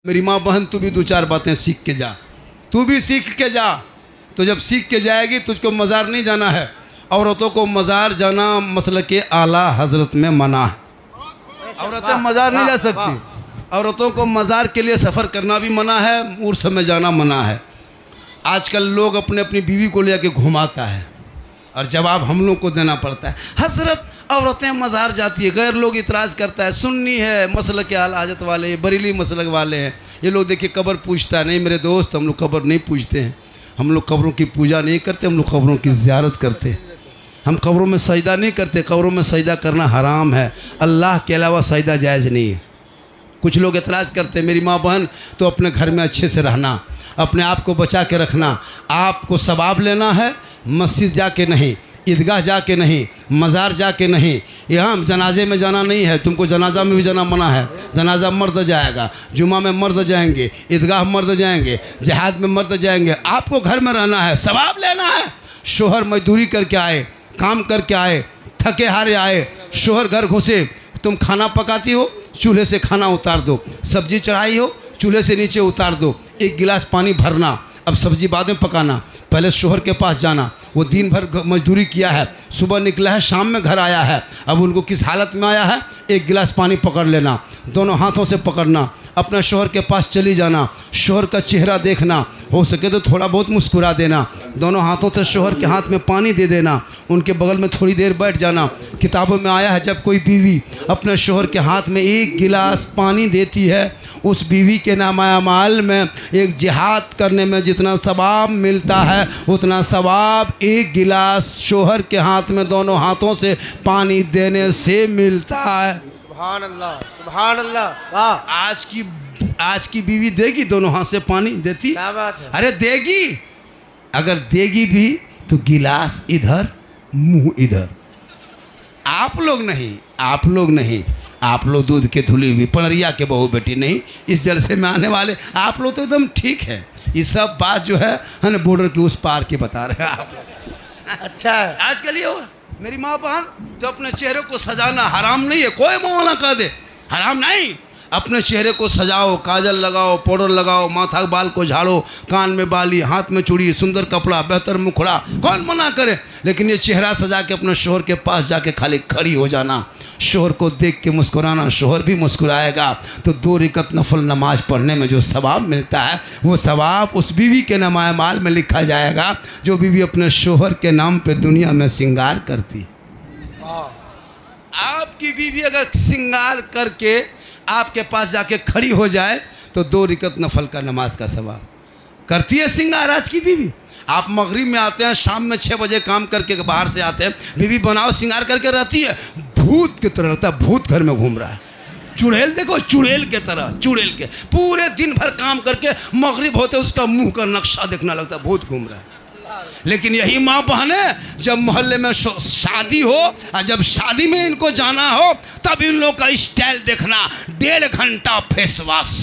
मेरी माँ बहन तू भी दो चार बातें सीख के जा, तू भी सीख के जा। तो जब सीख के जाएगी तुझको मज़ार नहीं जाना है। औरतों को मज़ार जाना मसलक के आला हजरत में मना है। औरतें मज़ार नहीं जा सकती। औरतों को मज़ार के लिए सफ़र करना भी मना है, उर्स में जाना मना है। आजकल लोग अपने अपनी बीवी को लेकर घुमाता है और जवाब हम लोग को देना पड़ता है। हजरत औरतें मज़ार जाती है, गैर लोग इतराज़ करता है, सुन्नी है, मसलक के आला हजरत वाले, बरेली मसलक वाले हैं। ये लोग देखिए कब्र पूजता है। नहीं मेरे दोस्त, हम लोग कब्र नहीं पूजते हैं। हम लोग कब्रों की पूजा नहीं करते, हम लोग कब्रों की ज़ियारत करते हैं। हम कब्रों में सजदा नहीं करते। कब्रों में सजदा करना हराम है, अल्लाह के अलावा सजदा जायज़ नहीं है। कुछ लोग एतराज़ करते हैं। मेरी माँ बहन तो अपने घर में अच्छे से रहना, अपने आप को बचा के रखना। आपको सवाब लेना है, मस्जिद जाके नहीं, ईदगाह जाके नहीं, मज़ार जाके नहीं, यहाँ जनाजे में जाना नहीं है। तुमको जनाजा में भी जाना मना है। जनाजा मर्द जाएगा, जुमा में मर्द जाएंगे, ईदगाह मर्द जाएंगे, जिहाद में मर्द जाएंगे। आपको घर में रहना है, सवाब लेना है। शोहर मजदूरी करके आए, काम करके आए, थके हारे आए, शोहर घर घुसे, तुम खाना पकाती हो, चूल्हे से खाना उतार दो। सब्जी चढ़ाई हो, चूल्हे से नीचे उतार दो। एक गिलास पानी भरना, अब सब्जी बाद में पकाना। पहले शोहर के पास जाना, वो दिन भर मजदूरी किया है, सुबह निकला है, शाम में घर आया है। अब उनको किस हालत में आया है, एक गिलास पानी पकड़ लेना, दोनों हाथों से पकड़ना, अपना शोहर के पास चली जाना, शोहर का चेहरा देखना, हो सके तो थोड़ा बहुत मुस्कुरा देना, दोनों हाथों से शोहर के हाथ में पानी दे देना, उनके बगल में थोड़ी देर बैठ जाना। किताबों में आया है जब कोई बीवी अपने शोहर के हाथ में एक गिलास पानी देती है, उस बीवी के नामाल में एक जिहाद करने में जितना सवाब मिलता है उतना सवाब एक गिलास शोहर के हाथ में दोनों हाथों से पानी देने से मिलता है। सुभान अल्लाह, सुभान अल्लाह। वाह, आज की बीवी देगी दोनों हाथ से पानी देती? क्या बात है। अरे देगी, अगर देगी भी तो गिलास इधर मुंह इधर। आप लोग नहीं, आप लोग नहीं, आप लोग दूध के धुली हुई पनरिया के बहू बेटी नहीं, इस जलसे में आने वाले आप लोग तो एकदम ठीक है। ये सब बात जो है ना बॉर्डर के उस पार के बता रहे हैं आप लोग। अच्छा है। आजकल ये और मेरी माँ बहन जो अपने चेहरे को सजाना हराम नहीं है, कोई मौलाना कह दे हराम नहीं। अपने चेहरे को सजाओ, काजल लगाओ, पाउडर लगाओ, माथा बाल को झाड़ो, कान में बाली, हाथ में चूड़ी, सुंदर कपड़ा, बेहतर मुखड़ा, कौन मना करे। लेकिन ये चेहरा सजा के अपने शोहर के पास जाके खाली खड़ी हो जाना, शोहर को देख के मुस्कुराना, शोहर भी मुस्कुराएगा, तो 2 रकात नफल नमाज पढ़ने में जो सवाब मिलता है वो सवाब उस बीवी के नमाल में लिखा जाएगा जो बीवी अपने शोहर के नाम पे दुनिया में श्रृंगार करती। आपकी बीवी अगर श्रृंगार करके आपके पास जाके खड़ी हो जाए तो 2 रकात नफल का नमाज का सवाब करती है श्रृंगार आज की बीवी। आप मगरिब में आते हैं, शाम में 6 बजे काम करके बाहर से आते हैं, बीवी बनाओ श्रृंगार करके रहती है, भूत की तरह रहता है, भूत घर में घूम रहा है। चुड़ैल देखो, चुड़ैल के तरह, चुड़ैल के पूरे दिन भर काम करके मगरिब होते उसका मुंह का नक्शा देखना लगता है, भूत घूम रहा है। लेकिन यही माँ बहने जब मोहल्ले में शादी हो और जब शादी में इनको जाना हो तब इन लोग का स्टाइल देखना, 1.5 घंटा फेस वॉश।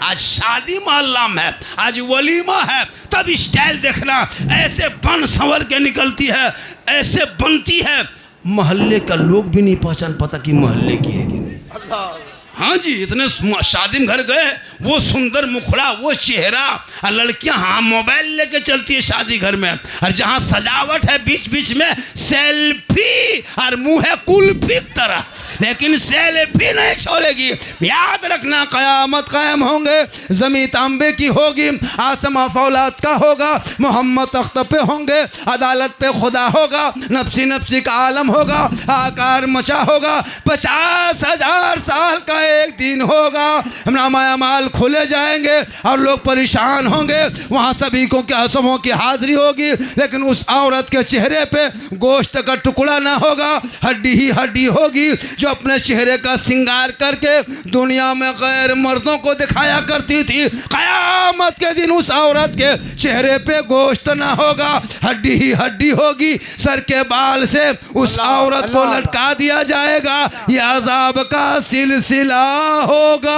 आज शादी मोहल्ला में, आज वलीमा है, तब स्टाइल देखना, ऐसे बन संवर के निकलती है, ऐसे बनती है, मोहल्ले का लोग भी नहीं पहचान पाता कि मोहल्ले की है कि नहीं। अल्लाह। हाँ जी, इतने शादी में घर गए, वो सुंदर मुखड़ा, वो चेहरा, और लड़कियां हाँ मोबाइल लेके चलती है शादी घर में, और जहाँ सजावट है बीच बीच में सेल्फी और मुंह है कुल्फी की तरह, लेकिन सेल्फी नहीं छोड़ेगी। याद रखना कयामत कायम होंगे, जमी तांबे की होगी, आसमां फौलाद का होगा, मोहम्मद तख्त पे होंगे, अदालत पे खुदा होगा, नफ्सी नफ्सी का आलम होगा, आकार मचा होगा, 50,000 साल का एक दिन होगा, नामाया माल खुले जाएंगे और लोग परेशान होंगे। वहाँ सभी को क्या सबों की हाजिरी होगी, लेकिन उस औरत के चेहरे पे गोश्त का टुकड़ा ना होगा, हड्डी ही हड्डी होगी, जो अपने चेहरे का श्रृंगार करके दुनिया में गैर मर्दों को दिखाया करती थी। क़यामत के दिन उस औरत के चेहरे पे गोश्त ना होगा, हड्डी ही हड्डी होगी, सर के बाल से उस औरत को लटका दिया जाएगा, यह अजाब का सिलसिला होगा।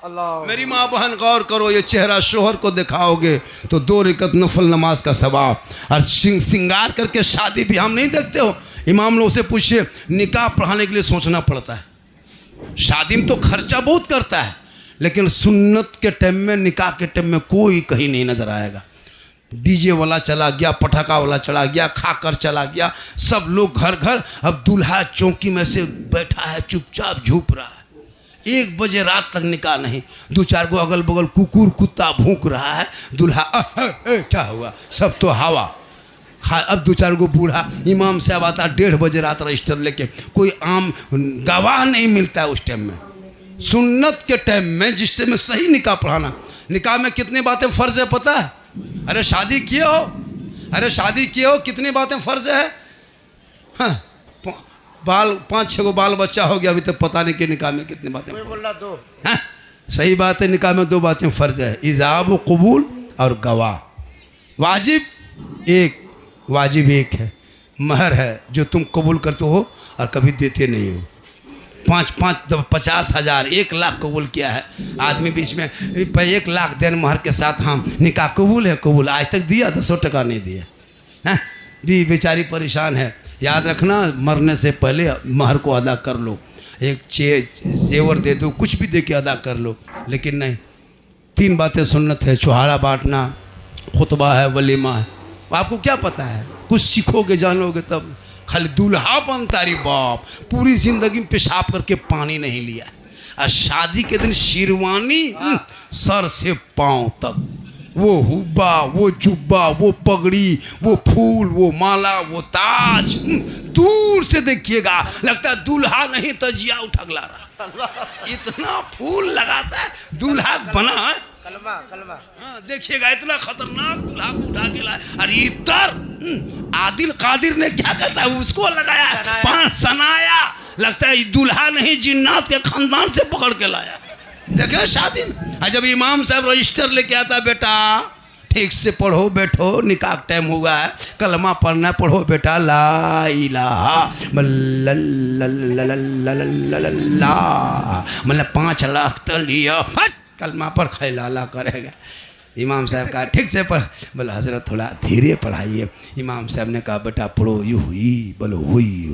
अल्लाह। मेरी माँ बहन गौर करो, ये चेहरा शोहर को दिखाओगे तो 2 रकात नफल नमाज का सवाब, और श्रृंगार करके शादी भी हम नहीं देखते हो। इमाम लोग से पूछिए, निकाह पढ़ाने के लिए सोचना पड़ता है, शादी में तो खर्चा बहुत करता है, लेकिन सुन्नत के टाइम में, निकाह के टाइम में कोई कहीं नहीं नजर आएगा। डीजे वाला चला गया, पटाखा वाला चला गया, खाकर चला गया, सब लोग घर घर। अब दूल्हा चौकी में से बैठा है, चुपचाप झूप रहा है। 1 बजे रात तक निकाह नहीं। 2-4 गो अगल बगल कुकुर कुत्ता भूक रहा है। दूल्हा क्या हुआ, सब तो हवा। अब 2-4 गो बूढ़ा इमाम साहब आता 1:30 बजे रात रजिस्टर लेके। कोई आम गवाह नहीं मिलता है उस टाइम में। सुन्नत के टाइम में, जिस टाइम में सही निकाह पढ़ाना। निकाह में कितनी बातें फ़र्ज है पता है? अरे शादी किए हो, अरे शादी किए हो, कितनी बातें फ़र्ज है? हाँ, 5-6 गो बाल बच्चा हो गया, अभी तक पता नहीं कि निकाह में कितनी बातें। कोई बोल रहा 2। हाँ, सही बात है, निकाह में 2 बातें फ़र्ज है, इजाब व कबूल और गवाह। वाजिब एक है, महर है जो तुम कबूल करते हो और कभी देते नहीं हो। 50,000 1 लाख कबूल किया है आदमी बीच में, 1 लाख देन महर के साथ हम निकाह कबूल है, कबूल। आज तक दिया 10 टका नहीं दिया। हैं भी बेचारी परेशान है। याद रखना, मरने से पहले महर को अदा कर लो। एक जेवर दे दो, कुछ भी दे के अदा कर लो। लेकिन नहीं, 3 बातें सुन्नत है। चुहाड़ा बांटना, खुतबा है, वलीमा है। आपको क्या पता है? कुछ सीखोगे, जानोगे तब। खाली दूल्हा बनता रे बाप, पूरी जिंदगी में पेशाब करके पानी नहीं लिया। और शादी के दिन शेरवानी सर से पांव तक, वो हुब्बा, वो जुब्बा, वो पगड़ी, वो फूल, वो माला, वो ताज। दूर से देखिएगा लगता है दूल्हा नहीं तजिया उठगला रहा। इतना फूल लगाता है, दूल्हा बना है। कलमा कलमा। हाँ, देखिएगा इतना खतरनाक दूल्हा को उठा के लाया। अरे इतर आदिल कादिर ने क्या कहता है, उसको लगाया, 5 सनाया। लगता है दूल्हा नहीं, जिन्नात के खानदान से पकड़ के लाया। देखे शादी। जब इमाम साहब रजिस्टर लेके आता, बेटा ठीक से पढ़ो, बैठो, निकाह टाइम हुआ है, कलमा पढ़ना, पढ़ो बेटा, ला इलाहा मतलब 5 लाख तो लिया, कलमा पर खैलाला करेगा। इमाम साहब कहा ठीक से पढ़। बोला हजरत थोड़ा धीरे पढ़ाइए। इमाम साहब ने कहा बेटा पढ़ो, यू हुई, बोलो हुई।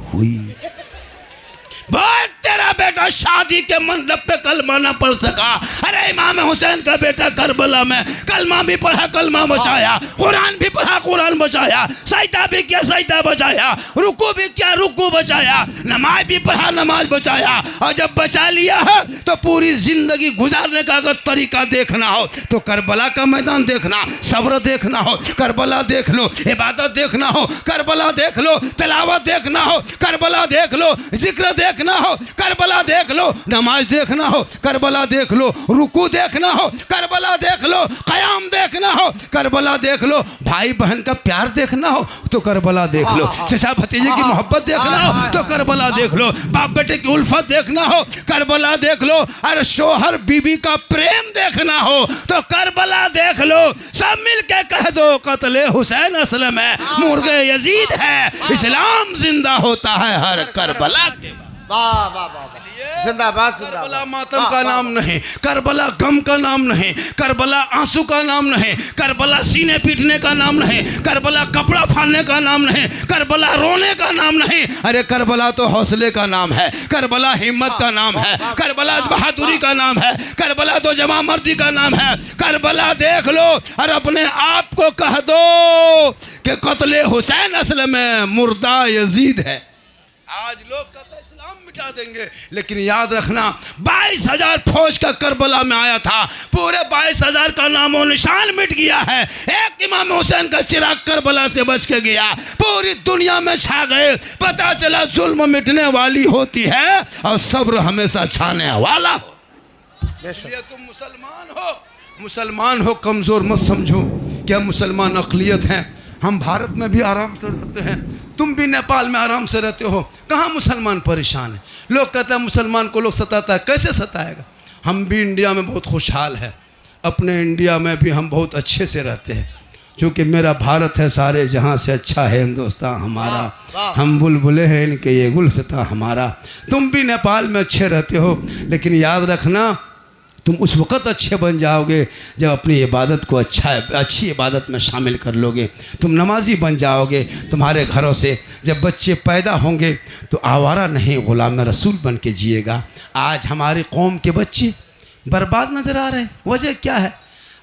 बोल तेरा बेटा शादी के मंडप पे कलमा ना पढ़ सका। अरे इमाम हुसैन का बेटा करबला में कलमा भी पढ़ा, कलमा बचाया, कुरान भी पढ़ा, कुरान बचाया, सजदा भी किया, सजदा बचाया, रुकू भी किया, रुकू बचाया, नमाज भी पढ़ा, नमाज बचाया। और जब बचा लिया है तो पूरी जिंदगी गुजारने का अगर तरीका देखना हो तो करबला का मैदान देखना, सब्र देखना हो करबला देख लो, इबादत देखना हो करबला देख लो, तिलावत देखना हो करबला देख लो, जिक्र देखना हो करबला देख लो, नमाज देखना हो करबला देख लो, रुकू देखना हो करबला देख लो, कयाम देखना हो करबला देख लो, भाई बहन का प्यार देखना हो तो करबला देख लो, चचा भतीजे की मोहब्बत देखना हो तो करबला देख लो, बाप बेटे की उल्फत देखना हो करबला देख लो, अरे शोहर बीबी का प्रेम देखना हो तो करबला देख लो। सब मिलके कह दो कत्ले हुसैन असलम है, मुर्गे यजीद है, इस्लाम जिंदा होता है हर करबला के। वाह वाह वाह, जिंदाबाद। करबला मातम का नाम नहीं, करबला गम का नाम नहीं, करबला आंसू का नाम नहीं, करबला सीने पीटने का नाम नहीं, करबला कपड़ा फाड़ने का नाम नहीं, करबला रोने का नाम नहीं। अरे करबला तो हौसले का नाम है, करबला हिम्मत का नाम है, करबला बहादुरी का नाम है, करबला तो जमा मर्दी का नाम है। करबला देख लो और अपने आप को कह दो कि कत्ले हुसैन असल में मुर्दा यजीद है। आज लोग कहते इस्लाम मिटा देंगे, लेकिन याद रखना 22,000 फौज का करबला में आया था, पूरे 22,000 का नामो निशान मिट गया है। एक इमाम हुसैन का चिराग करबला से बच के गया, पूरी दुनिया में छा गए। पता चला जुल्म मिटने वाली होती है और सब्र हमेशा छाने वाला हो। इसलिए तुम मुसलमान हो, कमज़ोर मत समझो कि हम मुसलमान अक़लियत हैं। हम भारत में भी आराम से रहते हैं, तुम भी नेपाल में आराम से रहते हो, कहाँ मुसलमान परेशान है? लोग कहते हैं मुसलमान को लोग सताता है, कैसे सताएगा? हम भी इंडिया में बहुत खुशहाल है, अपने इंडिया में भी हम बहुत अच्छे से रहते हैं, क्योंकि मेरा भारत है सारे जहाँ से अच्छा है हिंदुस्तान हमारा। हम बुलबुले हैं इनके ये गुलसिता हमारा। तुम भी नेपाल में अच्छे रहते हो, लेकिन याद रखना तुम उस वक़्त अच्छे बन जाओगे जब अपनी इबादत को अच्छी इबादत में शामिल कर लोगे। तुम नमाजी बन जाओगे, तुम्हारे घरों से जब बच्चे पैदा होंगे तो आवारा नहीं गुलाम रसूल बन के जिएगा। आज हमारी कौम के बच्चे बर्बाद नज़र आ रहे हैं। वजह क्या है?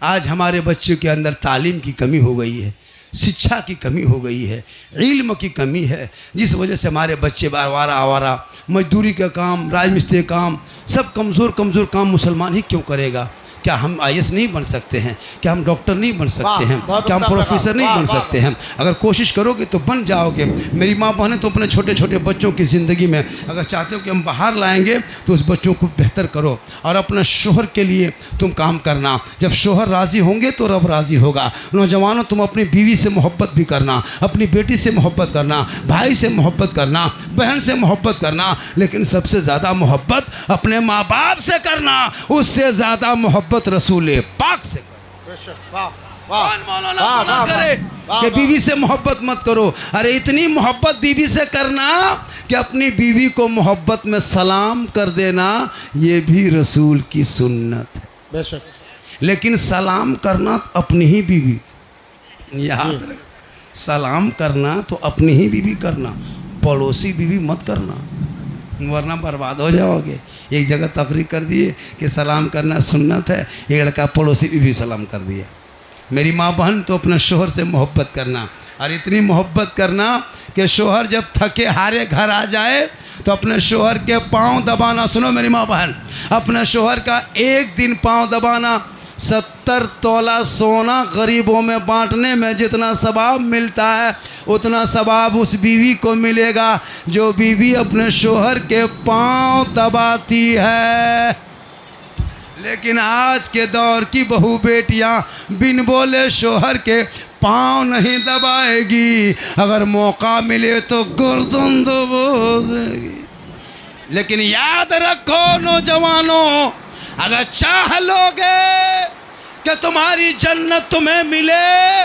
आज हमारे बच्चों के अंदर तालीम की कमी हो गई है, शिक्षा की कमी हो गई है, इल्म की कमी है, जिस वजह से हमारे बच्चे आवारा आवारा मजदूरी का काम, राजमिस्त्री काम, सब कमज़ोर काम मुसलमान ही क्यों करेगा? क्या हम IAS नहीं बन सकते हैं? क्या हम डॉक्टर नहीं बन सकते हैं? क्या हम प्रोफेसर नहीं बन सकते हैं? अगर कोशिश करोगे तो बन जाओगे। मेरी माँ बहनें तो अपने छोटे छोटे बच्चों की ज़िंदगी में अगर चाहते हो कि हम बाहर लाएंगे तो उस बच्चों को बेहतर करो और अपने शोहर के लिए तुम काम करना। जब शोहर राज़ी होंगे तो रब राज़ी होगा। नौजवानों, तुम अपनी बीवी से मोहब्बत भी करना, अपनी बेटी से मोहब्बत करना, भाई से मोहब्बत करना, बहन से मोहब्बत करना, लेकिन सबसे ज़्यादा मोहब्बत अपने माँ बाप से करना। उससे ज़्यादा मोहब्बत रसूल पाक से करो। कौन मौलाना मना करे कि बीवी से मोहब्बत मत करो? अरे इतनी मोहब्बत बीवी से करना कि अपनी बीवी को मोहब्बत में सलाम कर देना, ये भी रसूल की सुन्नत है। बेशक। लेकिन सलाम करना अपनी ही बीवी, याद रख, सलाम करना तो अपनी ही बीवी करना, पड़ोसी बीवी मत करना, वरना बर्बाद हो जाओगे। एक जगह तकरीर कर दिए कि सलाम करना सुन्नत है, एक लड़का पड़ोसी भी सलाम कर दिया। मेरी माँ बहन, तो अपने शोहर से मोहब्बत करना, और इतनी मोहब्बत करना कि शोहर जब थके हारे घर आ जाए तो अपने शोहर के पाँव दबाना। सुनो मेरी माँ बहन, अपने शोहर का एक दिन पाँव दबाना 70 तोला सोना गरीबों में बांटने में जितना सवाब मिलता है उतना सवाब उस बीवी को मिलेगा जो बीवी अपने शोहर के पाँव दबाती है। लेकिन आज के दौर की बहू बेटियां बिन बोले शोहर के पाँव नहीं दबाएगी, अगर मौका मिले तो गर्दन दबा देगी। लेकिन याद रखो नौजवानों, अगर चाह लोगे कि तुम्हारी जन्नत तुम्हें मिले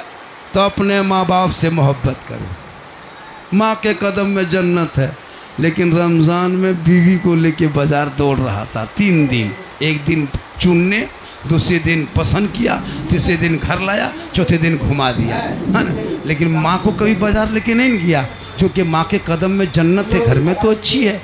तो अपने माँ बाप से मोहब्बत करो। माँ के कदम में जन्नत है। लेकिन रमज़ान में बीवी को लेके बाज़ार दौड़ रहा था 3 दिन, एक दिन चुनने, दूसरे दिन पसंद किया, तीसरे दिन घर लाया, चौथे दिन घुमा दिया, है ना। लेकिन माँ को कभी बाज़ार लेके नहीं गया, क्योंकि माँ के कदम में जन्नत है, घर में तो अच्छी है।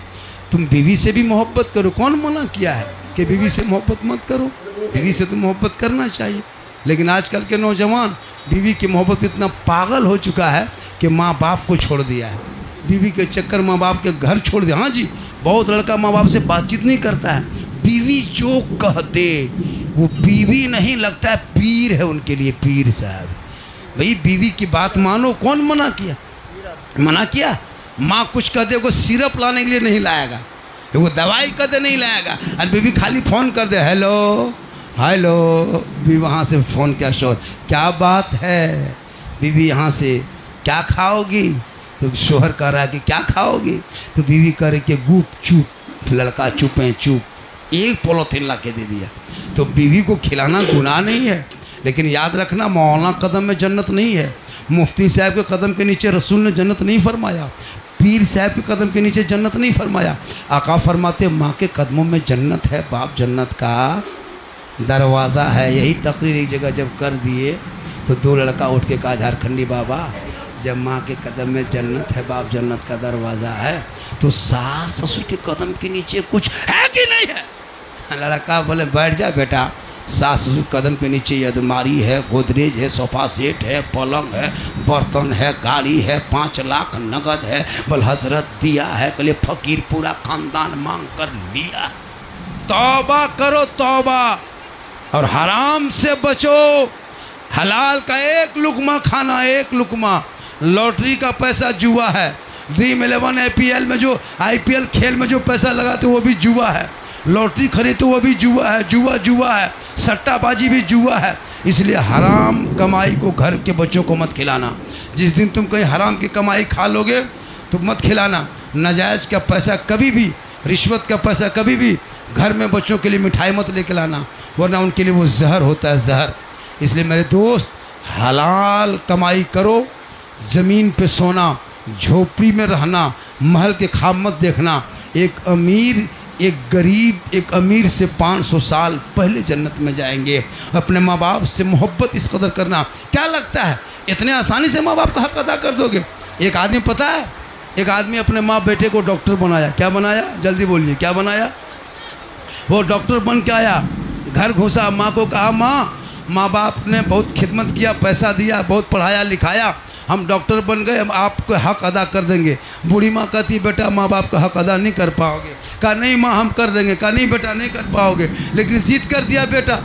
तुम बीवी से भी मोहब्बत करो। कौन मना किया है कि बीवी से मोहब्बत मत करो? बीवी से तो मोहब्बत करना चाहिए। लेकिन आजकल के नौजवान बीवी की मोहब्बत इतना पागल हो चुका है कि माँ बाप को छोड़ दिया है, बीवी के चक्कर माँ बाप के घर छोड़ दिया। हाँ जी, बहुत लड़का माँ बाप से बातचीत नहीं करता है। बीवी जो कह दे वो बीवी नहीं लगता है, पीर है उनके लिए, पीर साहब। भाई बीवी की बात मानो। कौन मना किया? मना किया? माँ कुछ कह दे, वो सिरप लाने के लिए नहीं लाएगा, वो दवाई कह दे नहीं लाएगा, और बीवी खाली फ़ोन कर दे, हेलो हेलो, भी वहाँ से फ़ोन किया, शोर क्या बात है बीवी, यहाँ से क्या खाओगी? तो शोहर कह रहा है कि क्या खाओगी? तो बीवी कह रही कि गुप चुप, लड़का चुपें चुप, एक पॉलीथिन ला के दे दिया। तो बीवी को खिलाना गुनाह नहीं है, लेकिन याद रखना मौलाना कदम में जन्नत नहीं है, मुफ्ती साहब के कदम के नीचे रसूल ने जन्नत नहीं फरमाया, पीर साहब के कदम के नीचे जन्नत नहीं फरमाया। आका फरमाते माँ के कदमों में जन्नत है, बाप जन्नत का दरवाज़ा है। यही तकरीर एक जगह जब कर दिए तो 2 लड़का उठ के कहा, झारखंडी बाबा जब माँ के कदम में जन्नत है, बाप जन्नत का दरवाज़ा है, तो सास ससुर के कदम के नीचे कुछ है कि नहीं है? लड़का बोले बैठ जा बेटा, सास ससुर कदम के नीचे अलमारी है, गोदरेज है, सोफा सेट है, पलंग है, बर्तन है, गाड़ी है, 5 लाख नगद है, बल हजरत दिया है, कल फकीर पूरा खानदान मांग कर लिया। तौबा करो तौबा, और हराम से बचो। हलाल का एक लुकमा खाना, एक लुकमा। लॉटरी का पैसा जुआ है, ड्रीम 11 IPL में जो IPL खेल में जो पैसा लगाते वो भी जुआ है, लॉटरी खरीदते वो भी जुआ है, जुआ है, सट्टाबाजी भी जुआ है। इसलिए हराम कमाई को घर के बच्चों को मत खिलाना। जिस दिन तुम कहीं हराम की कमाई खा लोगे तो मत खिलाना। नाजायज़ का पैसा कभी भी, रिश्वत का पैसा कभी भी घर में बच्चों के लिए मिठाई मत लेके लाना, वरना उनके लिए वो जहर होता है, जहर। इसलिए मेरे दोस्त, हलाल कमाई करो, ज़मीन पे सोना, झोपड़ी में रहना, महल के ख्वाब मत देखना। एक अमीर एक गरीब, एक अमीर से 500 साल पहले जन्नत में जाएंगे। अपने माँ बाप से मोहब्बत इस कदर करना। क्या लगता है इतने आसानी से माँ बाप का हक अदा कर दोगे? एक आदमी, पता है, एक आदमी अपने माँ बेटे को डॉक्टर बनाया। क्या बनाया? जल्दी बोलिए, क्या बनाया? वो डॉक्टर बन के आया, घर घुसा, माँ को कहा माँ बाप ने बहुत खिदमत किया, पैसा दिया, बहुत पढ़ाया लिखाया, हम डॉक्टर बन गए, हम आपको हक अदा कर देंगे। बूढ़ी माँ कहती बेटा माँ बाप का हक अदा नहीं कर पाओगे। कहा नहीं माँ हम कर देंगे। कहा नहीं बेटा नहीं कर पाओगे, लेकिन जिद कर दिया बेटा।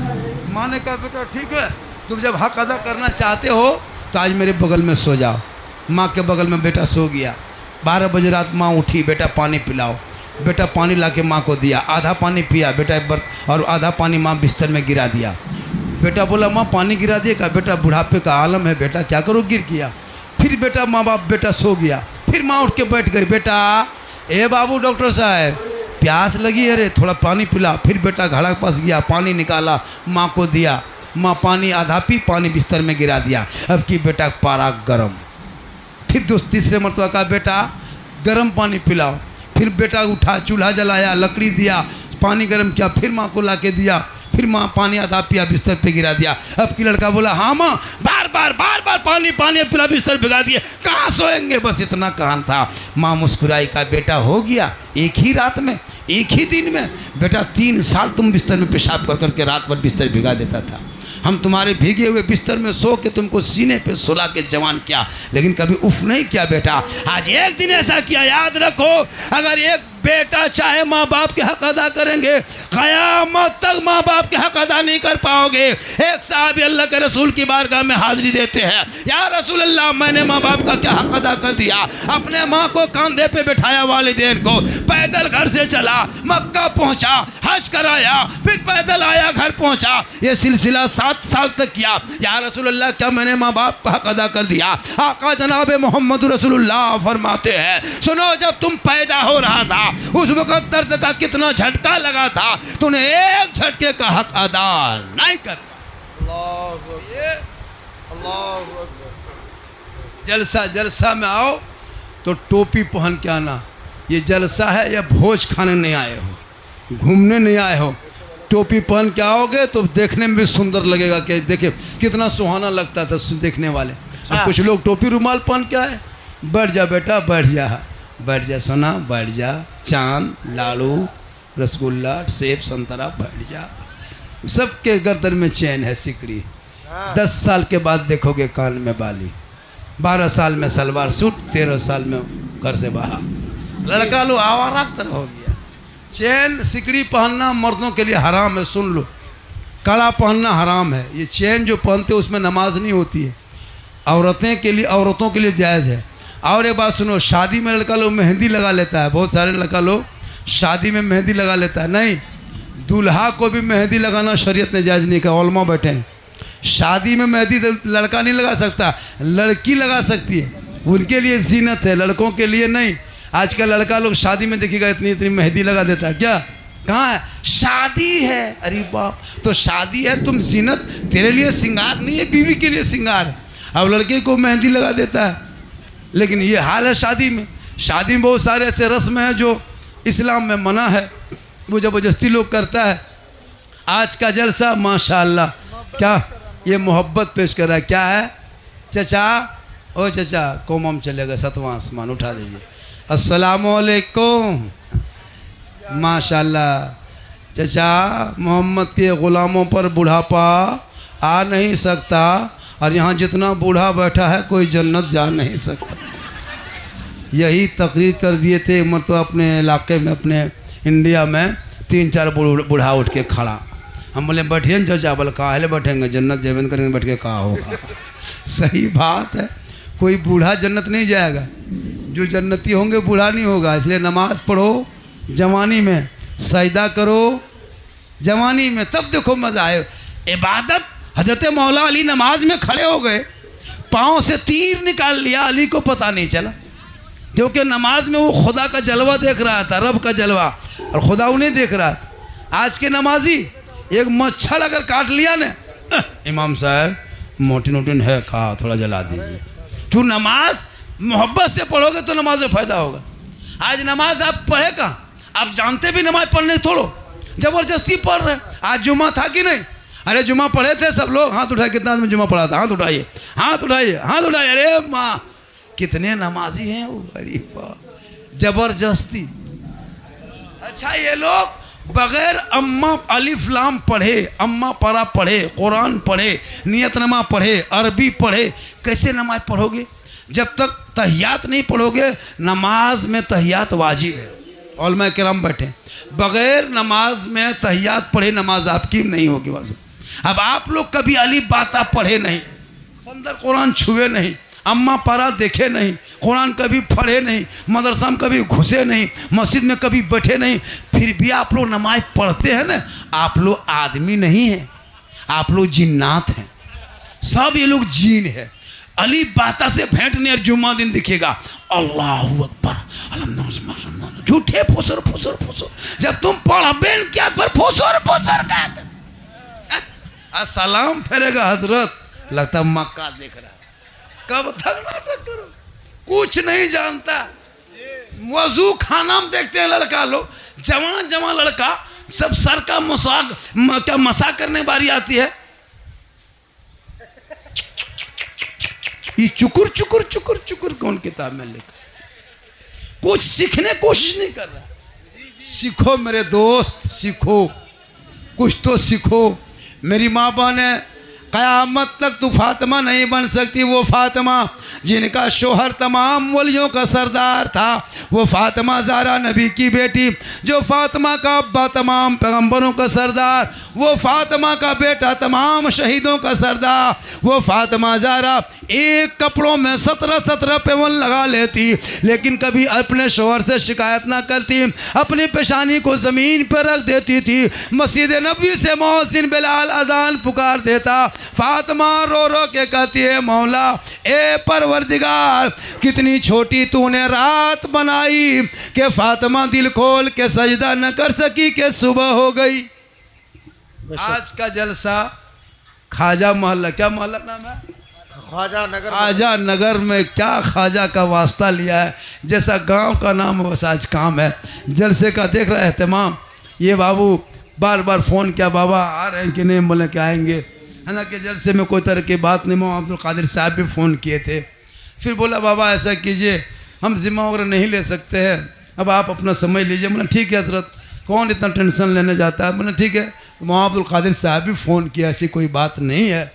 माँ ने कहा बेटा ठीक है, तुम जब हक अदा करना चाहते हो तो आज मेरे बगल में सो जाओ। माँ के बगल में बेटा सो गया। 12 बजे रात माँ उठी, बेटा पानी पिलाओ। बेटा पानी ला के माँ को दिया, आधा पानी पिया बेटा और आधा पानी माँ बिस्तर में गिरा दिया। बेटा बोला माँ पानी गिरा दिए। कहा बेटा बुढ़ापे का आलम है बेटा, क्या करो, गिर गया। फिर बेटा माँ बाप बेटा सो गया। फिर माँ उठ के बैठ गई, बेटा ए बाबू डॉक्टर साहब प्यास लगी है रे, थोड़ा पानी पिला। फिर बेटा घड़ा के पास गया, पानी निकाला, माँ को दिया। माँ पानी आधा पी, पानी बिस्तर में गिरा दिया। अब की बेटा पारा गरम। फिर तीसरे मरतबा कहा बेटा गर्म पानी पिलाओ। फिर बेटा उठा, चूल्हा जलाया, लकड़ी दिया, पानी गर्म किया, फिर माँ को ला के दिया। फिर माँ पानी आधा पिया, बिस्तर पे गिरा दिया। अब की लड़का बोला हाँ माँ बार बार पानी पिला, बिस्तर भिगा दिए, कहाँ सोएंगे, बस इतना कान था। माँ मुस्कुराई, का बेटा हो गया एक ही रात में, एक ही दिन में। बेटा 3 साल तुम बिस्तर में पेशाब कर करके रात भर बिस्तर भिगा देता था। हम तुम्हारे भीगे हुए बिस्तर में सो के तुमको सीने पे सुला के जवान किया, लेकिन कभी उफ नहीं किया बेटा। आज एक दिन ऐसा किया, याद रखो, अगर एक बेटा चाहे माँ बाप के हक अदा करेंगे, क़यामत तक माँ बाप के हक अदा नहीं कर पाओगे। एक साहब अल्लाह के रसूल की बारगाह में हाजिरी देते हैं, या रसूल अल्लाह मैंने माँ बाप का क्या हक अदा कर दिया। अपने माँ को कंधे पे बिठाया, वालिदैन को, पैदल घर से चला, मक्का पहुँचा, हज कराया, फिर पैदल आया, घर पहुँचा। ये सिलसिला 7 साल तक किया। या रसूल अल्लाह क्या मैंने माँ बाप का हक अदा कर दिया। आका जनाब मोहम्मद रसूलुल्लाह फरमाते हैं, सुनो जब तुम पैदा हो रहा था उस वक्त दर्द का कितना झटका लगा था, तूने एक झटके का हक अदा नहीं कर। जलसा में आओ तो टोपी पहन के आना। ये जलसा है या भोज खाने नहीं आए हो, घूमने नहीं आए हो। टोपी पहन के आओगे तो देखने में भी सुंदर लगेगा। कि देखिए कितना सुहाना लगता था देखने वाले। अब कुछ लोग टोपी रुमाल पहन के आए। बैठ जा बेटा, बैठ जा, बैठ जा सोना, बैठ जा, चांद लाड़ू रसगुल्ला सेब संतरा, बैठ जा। सबके गर्दन में चैन है, सिकड़ी। 10 साल के बाद देखोगे कान में बाली, 12 साल में सलवार सूट, 13 साल में घर से बाहर। लड़का लो आवारा तरह हो गया। चैन सिकड़ी पहनना मर्दों के लिए हराम है, सुन लो। कड़ा पहनना हराम है। ये चैन जो पहनते उसमें नमाज नहीं होती है। औरतों के लिए जायज़ है। और एक बात सुनो, शादी में लड़का लोग मेहंदी लगा लेता है। बहुत सारे लड़का लोग शादी में मेहंदी लगा लेता है। नहीं, दूल्हा को भी मेहंदी लगाना शरीयत ने जायज़ नहीं कहा। उलमा बैठे हैं, शादी में मेहंदी लड़का नहीं लगा सकता, लड़की लगा सकती है, उनके लिए जीनत है, लड़कों के लिए नहीं। आजकल लड़का लोग शादी में देखिएगा इतनी इतनी मेहंदी लगा देता है। क्या कहाँ है, शादी है, अरे बाप, तो शादी है, तुम जीनत, तेरे लिए श्रृंगार नहीं है, बीवी के लिए श्रृंगार है। अब लड़के को मेहंदी लगा देता है। लेकिन ये हाल है शादी में। शादी में बहुत सारे ऐसे रस्म हैं जो इस्लाम में मना है, वो ज़बरदस्ती लोग करता है। आज का जलसा माशाअल्लाह, क्या ये मोहब्बत पेश कर रहा है। क्या है चचा, ओ चचा, कोमम चलेगा 7वां आसमान, उठा दीजिए, अस्सलामुअलैकुम। माशाअल्लाह चचा, मोहम्मद के ग़ुलामों पर बुढ़ापा आ नहीं सकता, और यहाँ जितना बूढ़ा बैठा है कोई जन्नत जा नहीं सकता। यही तकरीर कर दिए थे मतलब अपने इलाके में, अपने इंडिया में 3-4 बूढ़ा उठ के खड़ा। हम बोले बैठिए ना चाचा, बोले कहाँ है बैठेंगे, जन्नत जेबन करेंगे, बैठ के कहाँ होगा। सही बात है, कोई बूढ़ा जन्नत नहीं जाएगा, जो जन्नती होंगे बूढ़ा नहीं होगा। इसलिए नमाज पढ़ो जवानी में, सजदा करो जवानी में, तब देखो मज़ा आए। इबादत, हजरत मौला अली नमाज में खड़े हो गए, पाँव से तीर निकाल लिया, अली को पता नहीं चला, क्योंकि नमाज में वो खुदा का जलवा देख रहा था, रब का जलवा, और खुदा उन्हें देख रहा था। आज के नमाजी एक मच्छर अगर काट लिया ना, इमाम साहब मोटिन वोटिन है, कहा थोड़ा जला दीजिए। तो नमाज मोहब्बत से पढ़ोगे तो नमाज में फ़ायदा होगा। आज नमाज आप पढ़े कहाँ, आप जानते भी नमाज पढ़ने थोड़ो, ज़बरदस्ती पढ़ रहे। आज जुमा था कि नहीं, अरे जुमा पढ़े थे सब लोग, हाथ उठाए, कितना आदमी जुमा पढ़ा था, हाथ उठाइए, हाथ उठाइए, हाथ उठाइए। अरे माँ कितने नमाजी हैं वो, अरे वाह, जबरदस्ती। अच्छा ये लोग बगैर अम्मा अलिफ लाम पढ़े, अम्मा परा पढ़े, कुरान पढ़े, नियतनमा पढ़े, अरबी पढ़े, कैसे नमाज पढ़ोगे? जब तक तहियात नहीं पढ़ोगे, नमाज में तहियात वाजिब है। उलमा किराम बैठे, बगैर नमाज में तहियात पढ़े नमाज आपकी नहीं होगी वाजिब। अब आप लोग कभी अलिफ बाता पढ़े नहीं, संदर कुरान छुए नहीं, अम्मा पारा देखे नहीं, कुरान कभी पढ़े नहीं, मदरसा में कभी घुसे नहीं, मस्जिद में कभी बैठे नहीं, फिर भी आप लोग नमाज पढ़ते हैं ना। आप लोग आदमी नहीं हैं, आप लोग जिन्नात हैं। सब ये लोग जीन है। अली बाता से भेंट नहीं, जुम्मा दिन दिखेगा अल्लाहू अकबर, अल्लाह, झूठे फुसुर फुसुर फुसुर। जब तुम पढ़बे क्या पर फुसुर फुसुर का सलाम फेरेगा हजरत, लगता मक्का देख रहा है। कब तक नाटक करो, कुछ नहीं जानता। वजू खाना में देखते हैं लड़का लोग, जवान जवान लड़का सब सर का मसाक क्या मसा करने बारी आती है, ये चुकुर चुकुर चुकुर चुकुर कौन किताब में लिखा, कुछ सीखने कोशिश नहीं कर रहा। सीखो मेरे दोस्त, सीखो, कुछ तो सीखो। मेरी माँ बहन है, क़यामत तक तू फातिमा नहीं बन सकती। वो फातिमा जिनका शोहर तमाम वलियों का सरदार था, वो फातिमा ज़हरा नबी की बेटी, जो फातिमा का अब्बा तमाम पैगंबरों का सरदार, वो फातिमा का बेटा तमाम शहीदों का सरदार, वो फातिमा ज़हरा एक कपड़ों में 17 पेवन लगा लेती, लेकिन कभी अपने शोहर से शिकायत ना करती, अपनी पेशानी को ज़मीन पर रख देती थी। मस्जिद नबी से मौसिन बिलाल अजान पुकार देता, फातिमा रो रो के कहती है, मौला ए परवरदिगार, कितनी छोटी तूने रात बनाई कि फातिमा दिल खोल के सजदा न कर सकी कि सुबह हो गई। आज का जलसा ख्वाजा मोहल्ला, क्या मोहल्ला नाम है? ख्वाजा नगर। ख्वाजा नगर में क्या ख्वाजा का वास्ता लिया है, जैसा गांव का नाम है वैसा आज काम है। जलसे का देख रहा है एहतमाम। ये बाबू बार बार फ़ोन किया, बाबा आ रहे हैं कि नहीं? बोले कि आएंगे। हालांकि जलसे में कोई तरह की बात नहीं। मोहम्मद अब्दुल कादिर साहब भी फ़ोन किए थे। फिर बोला बाबा ऐसा कीजिए, हम ज़िम्मा वगैरह नहीं ले सकते हैं, अब आप अपना समझ लीजिए। बोला ठीक है हजरत, कौन इतना टेंशन लेने जाता है। बोला ठीक है। तो मोहम्मद अब्दुल कादिर साहब भी फ़ोन किया, ऐसी कोई बात नहीं है,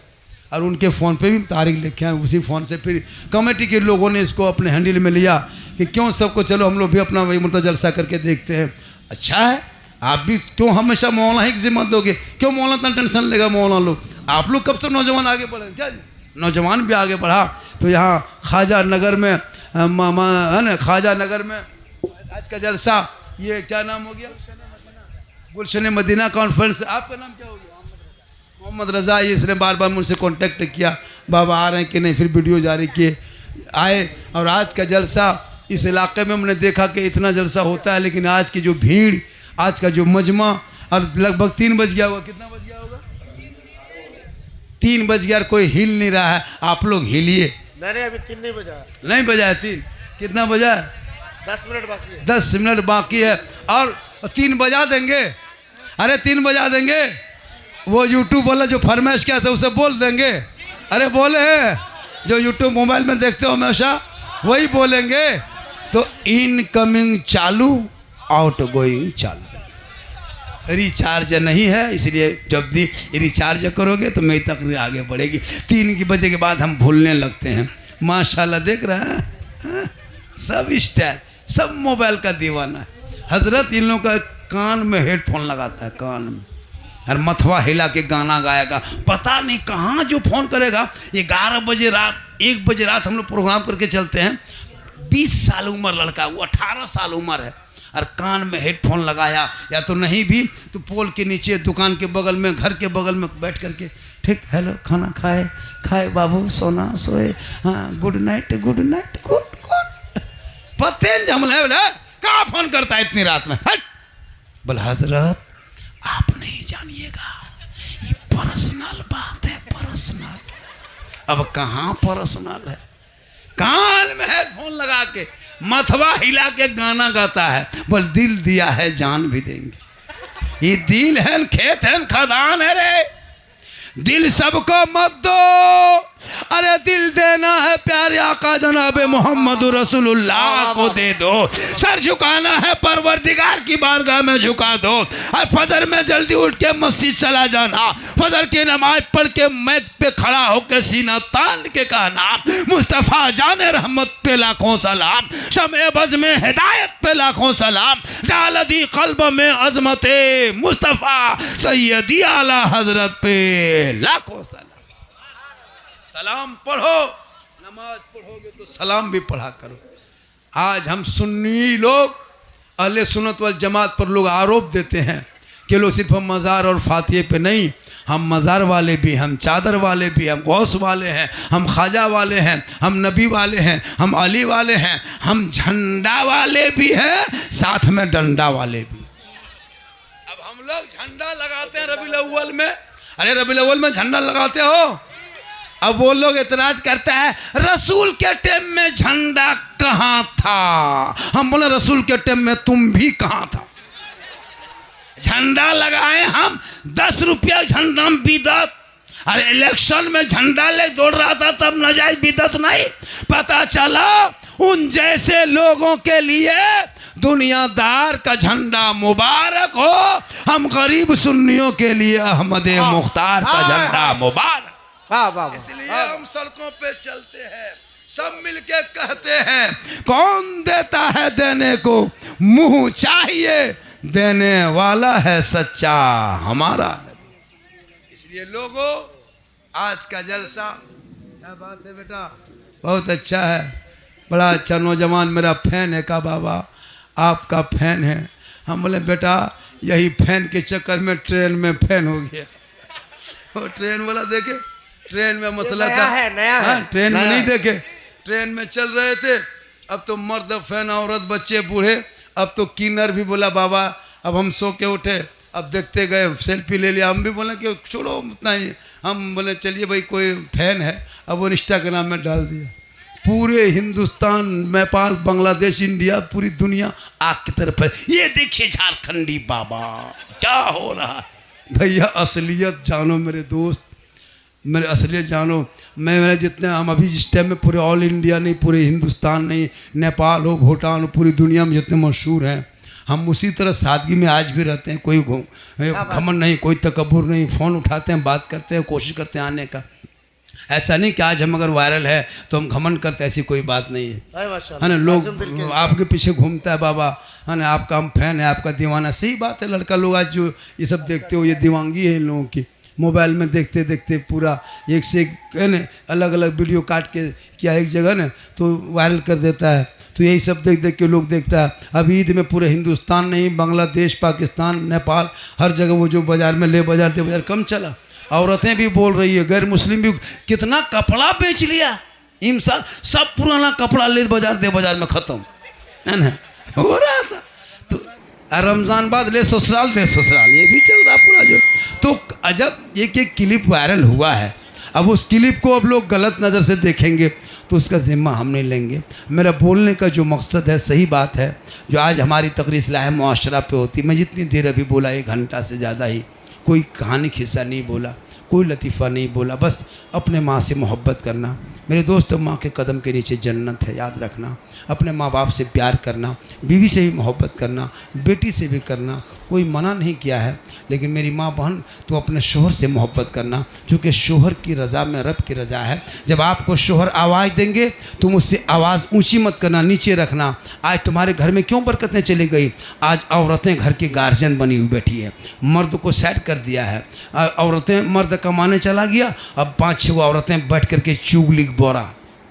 और उनके फ़ोन पे भी तारीख लिखे हैं। उसी फ़ोन से फिर कमेटी के लोगों ने इसको अपने हैंडल में लिया कि क्यों सबको, चलो हम लोग भी अपना वही मतलब जलसा करके देखते हैं। अच्छा है, आप भी क्यों हमेशा मौलाना ही जिम्मत दोगे? क्यों मौलाना इतना टेंशन लेगा? मौलाना लोग, आप लोग कब से नौजवान आगे बढ़े क्या जी? नौजवान भी आगे बढ़ा। तो यहाँ ख्वाजा नगर में है ना, ख्वाजा नगर में आज का जलसा, ये क्या नाम हो गया? गुलशन मदीना कॉन्फ्रेंस। आपका नाम क्या हो गया? मोहम्मद रज़ा। इसने बार बार मुझसे कांटेक्ट किया, बाबा आ रहे हैं कि नहीं, फिर वीडियो जारी किए, आए। और आज का जलसा इस इलाके में हमने देखा कि इतना जलसा होता है, लेकिन आज की जो भीड़, आज का जो मजमा, और लगभग 3 बज गया होगा। कितना बज गया होगा? 3 बज गया, कोई हिल नहीं रहा है। आप लोग हिलिए। नहीं अभी 3 नहीं बजा। नहीं बजा है 3? कितना बजा है? 10 मिनट बाकी है। 10 मिनट बाकी है, और 3 बजा देंगे। अरे 3 बजा देंगे। वो यूट्यूब वाला जो फरमाइश किया था उसे बोल देंगे। अरे बोले हैं, जो यूट्यूब मोबाइल में देखते हो हमेशा वही बोलेंगे। तो इनकमिंग चालू, आउट गोइंग चालू। रिचार्ज नहीं है, इसलिए जब भी रिचार्ज करोगे तो मेरी तकरीर आगे बढ़ेगी। 3 बजे के बाद हम भूलने लगते हैं। माशाल्लाह देख रहे हैं, सब स्टाइल, सब मोबाइल का दीवाना है। हजरत इन लोगों का कान में हेडफोन लगाता है, कान में, और मथवा हिला के गाना गाएगा। पता नहीं कहाँ जो फ़ोन करेगा। 11 बजे रात, 1 बजे रात हम लोग प्रोग्राम करके चलते हैं। 20 साल उम्र लड़का, वो 18 साल उम्र है, और कान में हेडफोन लगाया, या तो नहीं भी तो पोल के नीचे दुकान के बगल में, घर के बगल में बैठ करके, ठीक, हेलो, खाना खाए खाए बाबू, सोना सोए, हाँ, good night good night, good good. पते नहीं जमल है। बोले कहाँ फ़ोन करता है इतनी रात में? हट। बोले हजरत आप नहीं जानिएगा, ये पर्सनल बात है, पर्सनल। अब कहाँ पर्सनल है? कान में हेडफोन लगा के मथवा हिला के गाना गाता है। बोल दिल दिया है जान भी देंगे। ये दिल है, खेत है, खदान है रे। दिल सबको मत दो, अरे दिल देना है प्यारे आका जनाब मोहम्मद रसूलुल्लाह को दे दो। सर झुकाना है परवरदिगार की बारगाह में झुका दो। और फजर में जल्दी उठ के मस्जिद चला जाना, फजर की नमाज पढ़ के मैद पे खड़ा होकर सीना तान के कहना मुस्तफ़ा जाने रहमत पे लाखों सलाम, शमे बज़ में हिदायत पे लाखों सलाम, डाल दी कल्ब में अजमते मुस्तफ़ा सैयदी आला हजरत पे लाखों सलाम। सलाम पढ़ो, नमाज पढ़ोगे तो सलाम भी पढ़ा करो। आज हम सुन्नी लोग अहले सुन्नत वल जमात पर लोग आरोप देते हैं कि लोग सिर्फ हम मज़ार और फातिहे पे नहीं, हम मज़ार वाले भी, हम चादर वाले भी, हम गौस वाले हैं, हम ख्वाजा वाले हैं, हम नबी वाले हैं, हम अली वाले हैं, हम झंडा वाले भी हैं, साथ में डंडा वाले भी। अब हम लोग झंडा लगाते हैं रबीउल अव्वल में, अरे रबीउल अव्वल में झंडा लगाते हो। अब वो लोग इतराज करता है रसूल के टाइम में झंडा कहाँ था। हम बोले रसूल के टाइम में तुम भी कहाँ था। झंडा लगाए हम 10 रुपया झंडा बिदत। अरे इलेक्शन में झंडा ले दौड़ रहा था तब नाजायज बिदत नहीं। पता चला उन जैसे लोगों के लिए दुनियादार का झंडा मुबारक हो, हम गरीब सुन्नियों के लिए अहमद मुख्तार का झंडा मुबारक। इसलिए हम सड़कों पे चलते हैं, सब मिलके कहते हैं कौन देता है देने को मुंह चाहिए, देने वाला है सच्चा हमारा नबी। इसलिए लोगों आज का जलसा क्या बात है बेटा, बहुत अच्छा है, बड़ा अच्छा नौजवान मेरा फैन है का बाबा आपका फैन है। हम बोले बेटा यही फैन के चक्कर में ट्रेन में फैन हो गया। और ट्रेन वाला देखे, ट्रेन में मसला था, नया है, ट्रेन में नहीं देखे, ट्रेन में चल रहे थे। अब तो मर्द फैन, औरत, बच्चे, बूढ़े, अब तो किन्नर भी बोला बाबा अब हम सो के उठे, अब देखते गए सेल्फी ले लिया। हम भी बोले कि छोड़ो उतना ही, हम बोले चलिए भाई कोई फैन है, अब वो इंस्टाग्राम में डाल दिया। पूरे हिंदुस्तान, नेपाल, बांग्लादेश, इंडिया, पूरी दुनिया आग की तरफ है। ये देखिए झारखंडी बाबा क्या हो रहा है। भैया असलियत जानो मेरे दोस्त, मेरे असलियत जानो। मेरे जितने हम अभी जिस टाइम में पूरे ऑल इंडिया नहीं, पूरे हिंदुस्तान नहीं, नेपाल हो, भूटान हो, पूरी दुनिया में जितने मशहूर हैं, हम उसी तरह सादगी में आज भी रहते हैं। कोई घमंड नहीं, कोई तकब्बुर नहीं, फ़ोन उठाते हैं, बात करते हैं, कोशिश करते हैं आने का। ऐसा नहीं कि आज हम अगर वायरल है तो हम घमंड करते, ऐसी कोई बात नहीं है ना। लोग आपके पीछे घूमता है बाबा, है ना, आपका हम फैन है, आपका दीवाना। सही बात है, लड़का लोग आज जो ये सब देखते हो, ये दीवानगी है इन लोगों की। मोबाइल में देखते देखते पूरा एक से एक है ना अलग अलग वीडियो काट के क्या एक जगह ना तो वायरल कर देता है। तो यही सब देख देख के लोग देखता है। अब ईद में पूरे हिंदुस्तान नहीं, बांग्लादेश, पाकिस्तान, नेपाल, हर जगह वो जो बाज़ार में ले बाज़ार दे बाज़ार कम चला। औरतें भी बोल रही है, गैर मुस्लिम भी, कितना कपड़ा बेच लिया इंसान, सब पुराना कपड़ा ले बाज़ार दे बाज़ार में ख़त्म है ना, हो रहा था। तो रमज़ान बाद ले ससुराल दे ससुराल, ये भी चल रहा पूरा जो। तो अजब एक एक क्लिप वायरल हुआ है। अब उस क्लिप को अब लोग गलत नज़र से देखेंगे तो उसका ज़िम्मा हम नहीं लेंगे। मेरा बोलने का जो मकसद है, सही बात है, जो आज हमारी तकरीर इस्लाह मुआशरा पे होती, मैं जितनी देर अभी बोला 1 घंटा से ज़्यादा ही, कोई कहानी खिस्सा नहीं बोला, कोई लतीफ़ा नहीं बोला, बस अपने माँ से मोहब्बत करना। मेरे दोस्त, माँ के कदम के नीचे जन्नत है, याद रखना। अपने माँ बाप से प्यार करना, बीवी से भी मोहब्बत करना, बेटी से भी करना, कोई मना नहीं किया है। लेकिन मेरी माँ बहन, तो अपने शोहर से मोहब्बत करना, क्योंकि शोहर की रज़ा में रब की रज़ा है। जब आपको शोहर आवाज़ देंगे तुम उससे आवाज़ ऊंची मत करना, नीचे रखना। आज तुम्हारे घर में क्यों बरकतें चली गई? आज औरतें घर की गार्जियन बनी हुई बैठी है, मर्द को सेट कर दिया है। औरतें, मर्द कमाने चला गया, अब 5-6 औरतें बैठ करके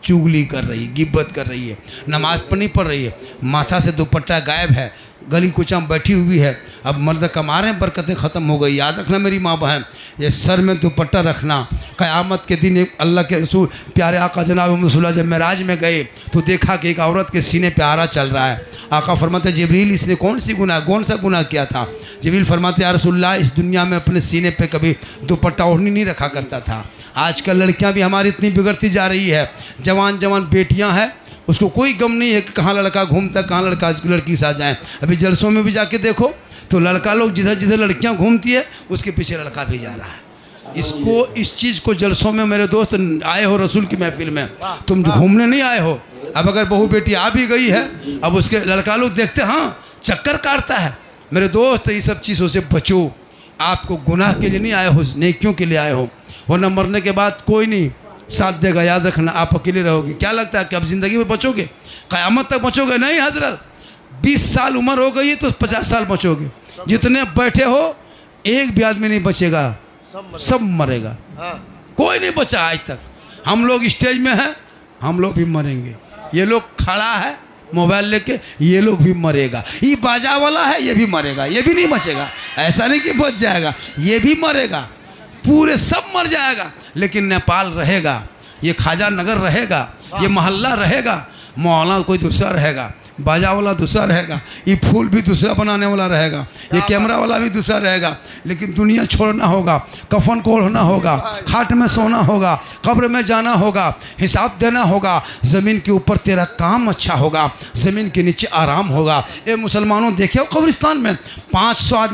चुगली कर रही, गिब्बत कर रही है, नमाज पर नहीं पढ़ रही है, माथा से दुपट्टा गायब है, गली कुचा बैठी हुई है। अब मर्द कमा रहे हैं, बरकतें ख़त्म हो गई। याद रखना मेरी माँ बहन, ये सर में दुपट्टा रखना। क़यामत के दिन एक अल्लाह के रसूल प्यारे आका जनाब मुहम्मद जब मेराज में गए तो देखा कि एक औरत के सीने पे आरा चल रहा है। आका फरमाते जिब्रील इसने कौन सा गुनाह किया था? जिब्रील फरमाते या रसूलल्लाह इस दुनिया में अपने सीने पे कभी दुपट्टा ओढ़नी नहीं रखा करता था। आजकल लड़कियाँ भी हमारी इतनी बिगड़ती जा रही है, जवान बेटियाँ हैं, उसको कोई गम नहीं है कि कहाँ लड़का घूमता, कहाँ लड़की साथ जाए। अभी जलसों में भी जाके देखो तो लड़का लोग जिधर जिधर लड़कियां घूमती है उसके पीछे लड़का भी जा रहा है। इसको इस चीज़ को जलसों में मेरे दोस्त आए हो रसूल की महफिल में, तुम जो घूमने नहीं आए हो। अब अगर बहू बेटी आ भी गई है, अब उसके लड़का लोग देखते हाँ चक्कर काटता है। मेरे दोस्त ये सब चीज़ों से बचो। आपको गुनाह के लिए नहीं आए हो, नेकियों के लिए आए हो। वरना मरने के बाद कोई नहीं साथ देगा, याद रखना। आप अकेले रहोगे। क्या लगता है कि अब ज़िंदगी में बचोगे, क़यामत तक बचोगे? नहीं हजरत, 20 साल उम्र हो गई तो 50 साल बचोगे। जितने बैठे हो एक भी आदमी नहीं बचेगा, सब मरेगा। हाँ। कोई नहीं बचा आज तक। हम लोग स्टेज में हैं, हम लोग भी मरेंगे। ये लोग खड़ा है मोबाइल लेके, ये लोग भी मरेगा। ये बाजा वाला है, ये भी मरेगा, ये भी नहीं बचेगा। ऐसा नहीं कि बच जाएगा, ये भी मरेगा। पूरे सब मर जाएगा, लेकिन नेपाल रहेगा, ये ख्वाजा नगर रहेगा, ये मोहल्ला रहेगा, मौलाना कोई दूसरा रहेगा, बाजा वाला दूसरा रहेगा, ये फूल भी दूसरा बनाने वाला रहेगा, ये कैमरा वाला भी दूसरा रहेगा। लेकिन दुनिया छोड़ना होगा, कफन को ओढ़ना होगा, खाट में सोना होगा, कब्र में जाना होगा, हिसाब देना होगा। ज़मीन के ऊपर तेरा काम अच्छा होगा, ज़मीन के नीचे आराम होगा। ए मुसलमानों, देखे हो कब्रिस्तान में 500 आदमी